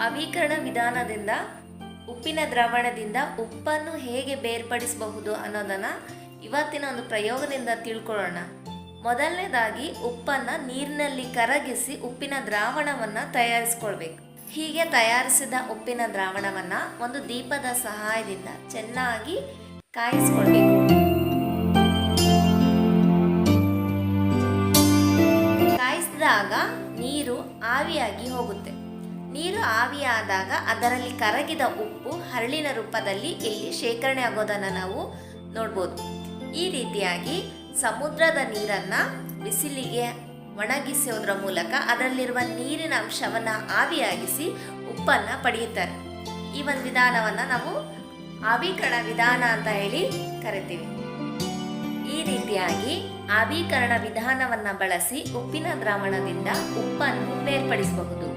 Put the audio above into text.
ಆವಿಕರಣ ವಿಧಾನದಿಂದ ಉಪ್ಪಿನ ದ್ರಾವಣದಿಂದ ಉಪ್ಪನ್ನು ಹೇಗೆ ಬೇರ್ಪಡಿಸಬಹುದು ಅನ್ನೋದನ್ನು ಇವತ್ತಿನ ಒಂದು ಪ್ರಯೋಗದಿಂದ ತಿಳ್ಕೊಳ್ಳೋಣ. ಮೊದಲನೇದಾಗಿ ಉಪ್ಪನ್ನು ನೀರಿನಲ್ಲಿ ಕರಗಿಸಿ ಉಪ್ಪಿನ ದ್ರಾವಣವನ್ನು ತಯಾರಿಸ್ಕೊಳ್ಬೇಕು. ಹೀಗೆ ತಯಾರಿಸಿದ ಉಪ್ಪಿನ ದ್ರಾವಣವನ್ನು ಒಂದು ದೀಪದ ಸಹಾಯದಿಂದ ಚೆನ್ನಾಗಿ ಕಾಯಿಸ್ಕೊಳ್ಬೇಕು. ಕಾಯಿಸಿದಾಗ ನೀರು ಆವಿಯಾಗಿ ಹೋಗುತ್ತೆ. ನೀರು ಆವಿಯಾದಾಗ ಅದರಲ್ಲಿ ಕರಗಿದ ಉಪ್ಪು ಹರಳಿನ ರೂಪದಲ್ಲಿ ಇಲ್ಲಿ ಶೇಖರಣೆ ಆಗೋದನ್ನು ನಾವು ನೋಡ್ಬೋದು. ಈ ರೀತಿಯಾಗಿ ಸಮುದ್ರದ ನೀರನ್ನು ಬಿಸಿಲಿಗೆ ಒಣಗಿಸೋದ್ರ ಮೂಲಕ ಅದರಲ್ಲಿರುವ ನೀರಿನ ಅಂಶವನ್ನು ಆವಿಯಾಗಿಸಿ ಉಪ್ಪನ್ನು ಪಡೆಯುತ್ತಾರೆ. ಈ ಒಂದು ವಿಧಾನವನ್ನು ನಾವು ಆವಿಕರಣ ವಿಧಾನ ಅಂತ ಹೇಳಿ ಕರಿತೀವಿ. ಈ ರೀತಿಯಾಗಿ ಆವಿಕರಣ ವಿಧಾನವನ್ನು ಬಳಸಿ ಉಪ್ಪಿನ ದ್ರಾವಣದಿಂದ ಉಪ್ಪನ್ನು ಬೇರ್ಪಡಿಸಬಹುದು.